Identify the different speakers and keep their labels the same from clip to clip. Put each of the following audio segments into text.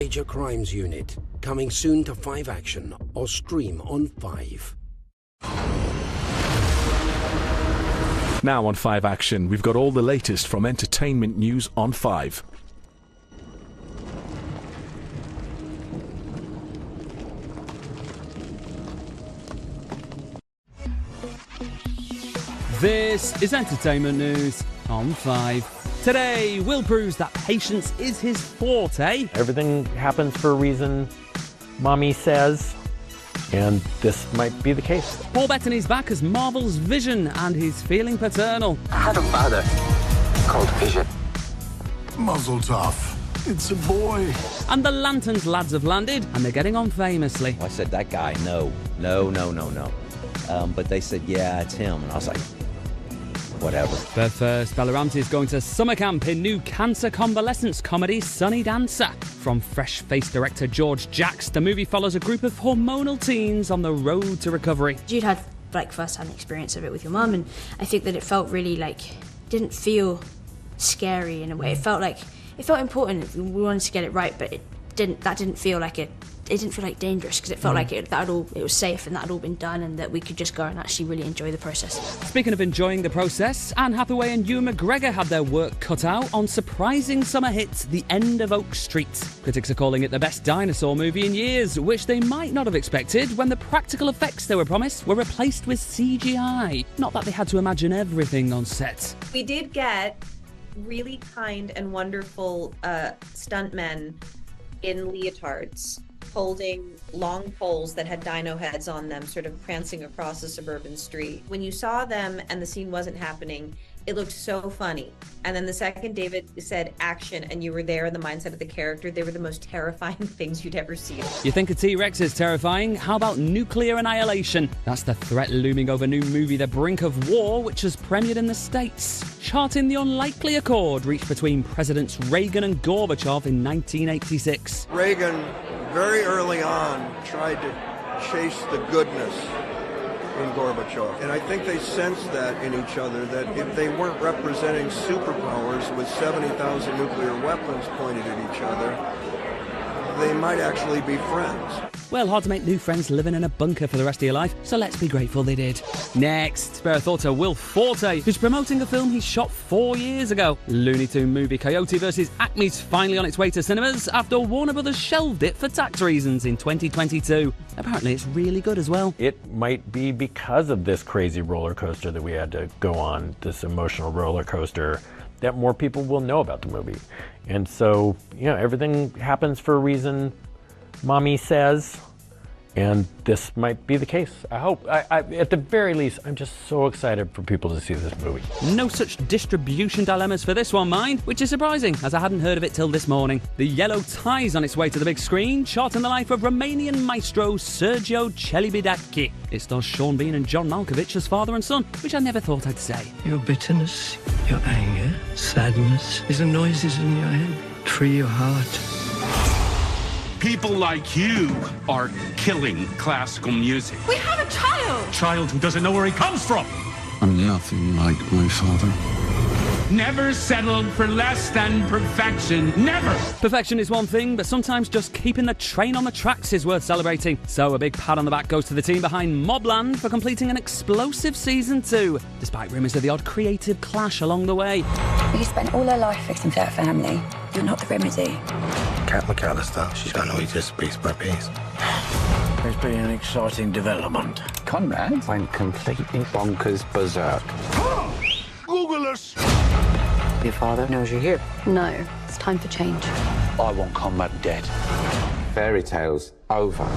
Speaker 1: Major Crimes Unit. Coming soon to 5 Action or stream on 5.
Speaker 2: Now on 5 Action, we've got all the latest from entertainment news on 5.
Speaker 3: This is entertainment news on 5. Today, Will proves that patience is his forte.
Speaker 4: Everything happens for a reason, Mommy says, and this might be the case.
Speaker 3: Paul Bettany's back as Marvel's Vision, and he's feeling paternal.
Speaker 5: I had a father called Vision.
Speaker 6: Muzzle tough. It's a boy.
Speaker 3: And the Lanterns lads have landed, and they're getting on famously.
Speaker 7: I said, that guy, no. But they said, yeah, it's him. And I was like, whatever.
Speaker 3: But first, Bella Ramsey is going to summer camp in new cancer convalescence comedy Sunny Dancer. From fresh-faced director George Jacks, the movie follows a group of hormonal teens on the road to recovery.
Speaker 8: You'd had first-hand experience of it with your mum, and I think that it felt really didn't feel scary in a way. It felt important. We wanted to get it right, but that didn't feel like it. It didn't feel dangerous because it felt like it was safe and that had all been done, and that we could just go and actually really enjoy the process.
Speaker 3: Speaking of enjoying the process, Anne Hathaway and Ewan McGregor had their work cut out on surprising summer hit The End of Oak Street. Critics are calling it the best dinosaur movie in years, which they might not have expected when the practical effects they were promised were replaced with CGI. Not that they had to imagine everything on set.
Speaker 9: We did get really kind and wonderful stuntmen in leotards, holding long poles that had dino heads on them, sort of prancing across a suburban street. When you saw them and the scene wasn't happening, it looked so funny. And then the second David said action and you were there in the mindset of the character, they were the most terrifying things you'd ever seen.
Speaker 3: You think a T-Rex is terrifying? How about nuclear annihilation? That's the threat looming over new movie The Brink of War, which has premiered in the States. Charting the unlikely accord reached between Presidents Reagan and Gorbachev in 1986.
Speaker 10: Reagan, very early on, tried to chase the goodness in Gorbachev. And I think they sensed that in each other, that if they weren't representing superpowers with 70,000 nuclear weapons pointed at each other, they might actually be friends.
Speaker 3: Well, hard to make new friends living in a bunker for the rest of your life, so let's be grateful they did. Next, spare a thought to Will Forte, who's promoting a film he shot 4 years ago. Looney Tunes movie Coyote vs. Acme's finally on its way to cinemas after Warner Brothers shelved it for tax reasons in 2022. Apparently it's really good as well.
Speaker 4: It might be because of this crazy roller coaster that we had to go on, this emotional roller coaster, that more people will know about the movie. And so, everything happens for a reason, Mommy says, and this might be the case. I hope. At the very least, I'm just so excited for people to see this movie.
Speaker 3: No such distribution dilemmas for this one, mind, which is surprising, as I hadn't heard of it till this morning. The Yellow Tie's on its way to the big screen, charting the life of Romanian maestro Sergio Celibidache. It stars Sean Bean and John Malkovich as father and son, which I never thought I'd say.
Speaker 11: Your bitterness, your anger, sadness is the noises in your head. Free your heart.
Speaker 12: People like you are killing classical music.
Speaker 13: We have a child!
Speaker 12: Child who doesn't know where he comes from.
Speaker 6: I'm nothing like my father.
Speaker 12: Never settled for less than perfection. Never!
Speaker 3: Perfection is one thing, but sometimes just keeping the train on the tracks is worth celebrating. So a big pat on the back goes to the team behind Mobland for completing an explosive season 2, despite rumours of the odd creative clash along the way.
Speaker 14: We spent all our life fixing for our family. You're not the remedy.
Speaker 15: Cat McAllister, she's going to eat us piece by piece.
Speaker 11: There's been an exciting development.
Speaker 5: Conrad went completely bonkers berserk.
Speaker 12: Google us!
Speaker 5: Your father knows you're here.
Speaker 14: No, it's time for change.
Speaker 5: I want Conrad dead. Fairy tales over.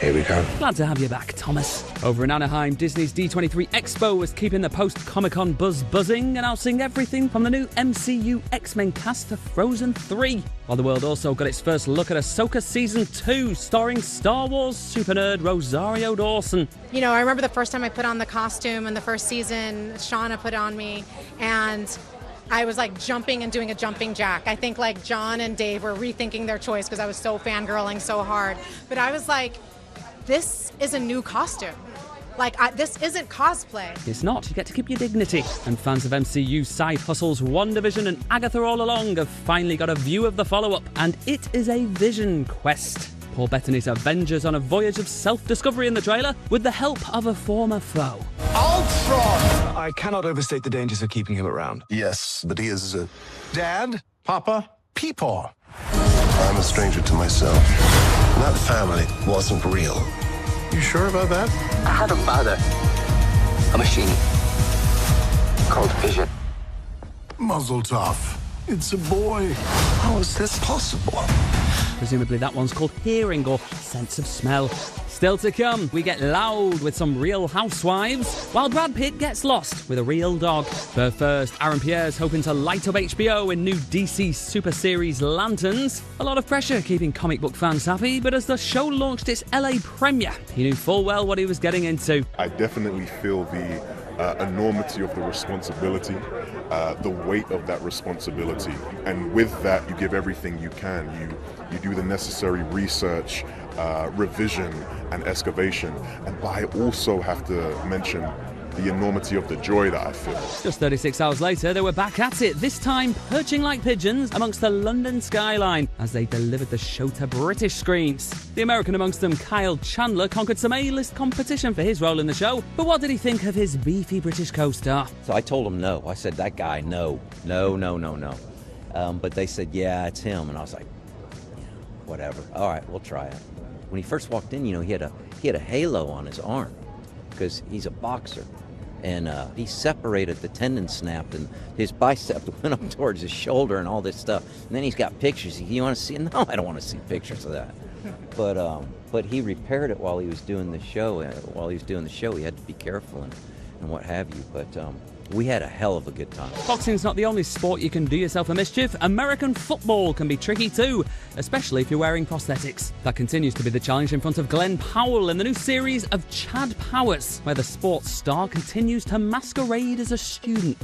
Speaker 5: Here we go.
Speaker 3: Glad to have you back, Thomas. Over in Anaheim, Disney's D23 Expo was keeping the post-Comic-Con buzz buzzing, announcing everything from the new MCU X-Men cast to Frozen 3. While the world also got its first look at Ahsoka Season 2, starring Star Wars super nerd Rosario Dawson.
Speaker 16: I remember the first time I put on the costume in the first season, Shauna put on me, and I was jumping and doing a jumping jack. I think John and Dave were rethinking their choice because I was so fangirling so hard. But I was like, this is a new costume. This isn't cosplay.
Speaker 3: It's not. You get to keep your dignity. And fans of MCU side hustles WandaVision and Agatha All Along have finally got a view of the follow-up, and it is a vision quest. Paul Bettany's Avengers on a voyage of self-discovery in the trailer with the help of a former foe.
Speaker 6: Ultron! I cannot overstate the dangers of keeping him around. Yes, but he is Dad, Papa, Peepaw.
Speaker 15: I'm a stranger to myself. That family wasn't real.
Speaker 6: You sure about that?
Speaker 13: I had a father, a machine called Vision.
Speaker 6: Muzzle tough. It's a boy. How is this possible?
Speaker 3: Presumably that one's called hearing or sense of smell. Still to come, we get loud with some Real Housewives, while Brad Pitt gets lost with a real dog. But first, Aaron Pierre's hoping to light up HBO in new DC super series Lanterns. A lot of pressure keeping comic book fans happy, but as the show launched its LA premiere, he knew full well what he was getting into.
Speaker 17: I definitely feel the enormity of the responsibility, the weight of that responsibility, and with that you give everything you can. You do the necessary research, revision and excavation, and I also have to mention the enormity of the joy that I feel.
Speaker 3: Just 36 hours later, they were back at it, this time perching like pigeons amongst the London skyline as they delivered the show to British screens. The American amongst them, Kyle Chandler, conquered some A-list competition for his role in the show, but what did he think of his beefy British co-star?
Speaker 7: So I told him no. I said, that guy, no. But they said, yeah, it's him. And I was like, yeah, whatever. All right, we'll try it. When he first walked in, he had a halo on his arm because he's a boxer. And he separated, the tendon snapped, and his bicep went up towards his shoulder and all this stuff. And then he's got pictures. You want to see it? No, I don't want to see pictures of that. But he repaired it while he was doing the show. He had to be careful and what have you. But we had a hell of a good time.
Speaker 3: Boxing's not the only sport you can do yourself a mischief. American football can be tricky too, especially if you're wearing prosthetics. That continues to be the challenge in front of Glenn Powell in the new series of Chad Powers, where the sports star continues to masquerade as a student.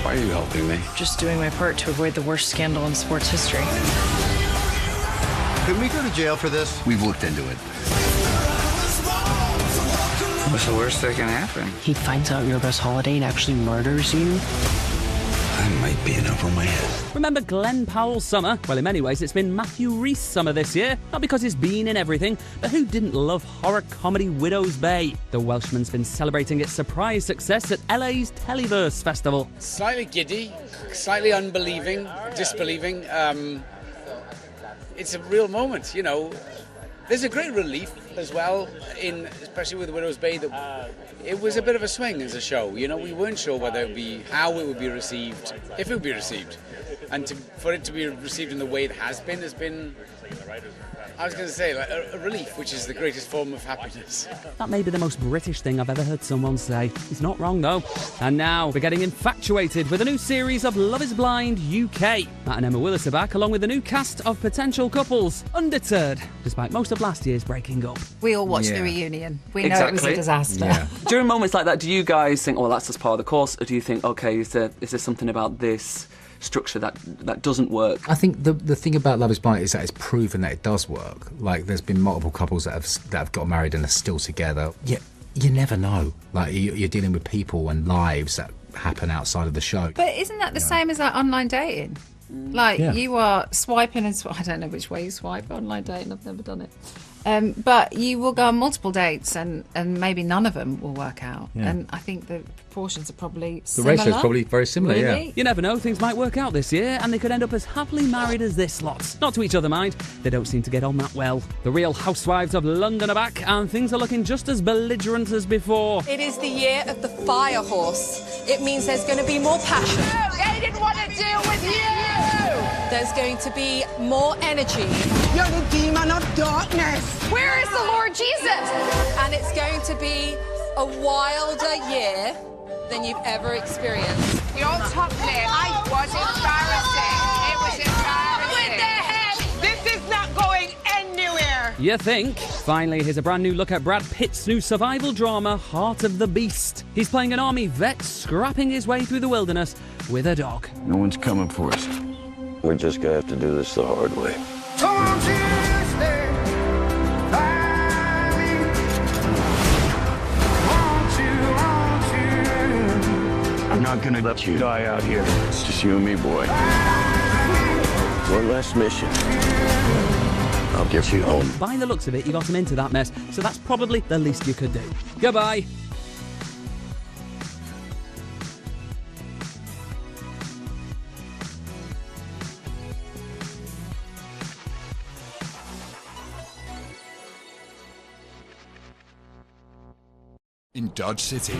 Speaker 18: Why are you helping me?
Speaker 19: Just doing my part to avoid the worst scandal in sports history.
Speaker 18: Can we go to jail for this? We've looked into it. What's the worst that can happen?
Speaker 19: He finds out your best holiday and actually murders you.
Speaker 18: I might be in over my head.
Speaker 3: Remember Glenn Powell's summer? Well, in many ways, it's been Matthew Rhys' summer this year. Not because he's been in everything, but who didn't love horror comedy Widow's Bay? The Welshman's been celebrating its surprise success at LA's Televerse Festival.
Speaker 20: Slightly giddy, slightly unbelieving, disbelieving. It's a real moment, you know. There's a great relief as well, especially with Widow's Bay, that it was a bit of a swing as a show. You know, we weren't sure how it would be received, if it would be received. And for it to be received in the way it has been, I was going to say, like, a relief, which is the greatest form of happiness.
Speaker 3: That may be the most British thing I've ever heard someone say. He's not wrong, though. And now, we're getting infatuated with a new series of Love is Blind UK. Matt and Emma Willis are back, along with a new cast of potential couples, undeterred, despite most of last year's breaking up.
Speaker 21: We all watched the reunion. We know it was a disaster.
Speaker 22: Yeah. During moments like that, do you guys think, oh, that's just part of the course? Or do you think, okay, is there something about this structure that doesn't work?
Speaker 23: I think the thing about Love is Blind is that it's proven that it does work. Like, there's been multiple couples that have got married and are still together. Yeah, you never know. Like, you're dealing with people and lives that happen outside of the show.
Speaker 21: But isn't that the same as like online dating? Like, you are swiping and I don't know which way you swipe online dating. I've never done it. But you will go on multiple dates and maybe none of them will work out. Yeah. And I think the proportions are probably similar.
Speaker 23: The ratio is probably very similar,
Speaker 21: really?
Speaker 23: Yeah.
Speaker 3: You never know, things might work out this year and they could end up as happily married as this lot. Not to each other, mind. They don't seem to get on that well. The Real Housewives of London are back and things are looking just as belligerent as before.
Speaker 24: It is the year of the fire horse. It means there's going to be more passion.
Speaker 25: No, they didn't want to deal with you!
Speaker 24: There's going to be more energy.
Speaker 25: You're the demon of darkness.
Speaker 24: Where is the Lord Jesus? And it's going to be a wilder year than you've ever experienced.
Speaker 25: The old top lip was embarrassing. It was embarrassing.
Speaker 24: With their head.
Speaker 25: This is not going anywhere.
Speaker 3: You think? Finally, here's a brand new look at Brad Pitt's new survival drama, Heart of the Beast. He's playing an army vet scrapping his way through the wilderness with a dog.
Speaker 18: No one's coming for us. We're just gonna have to do this the hard way. not gonna let you die out here. It's just you and me, boy. One last mission. I'll get you home.
Speaker 3: By the looks of it, you got him into that mess, so that's probably the least you could do. Goodbye.
Speaker 1: In Dodge City,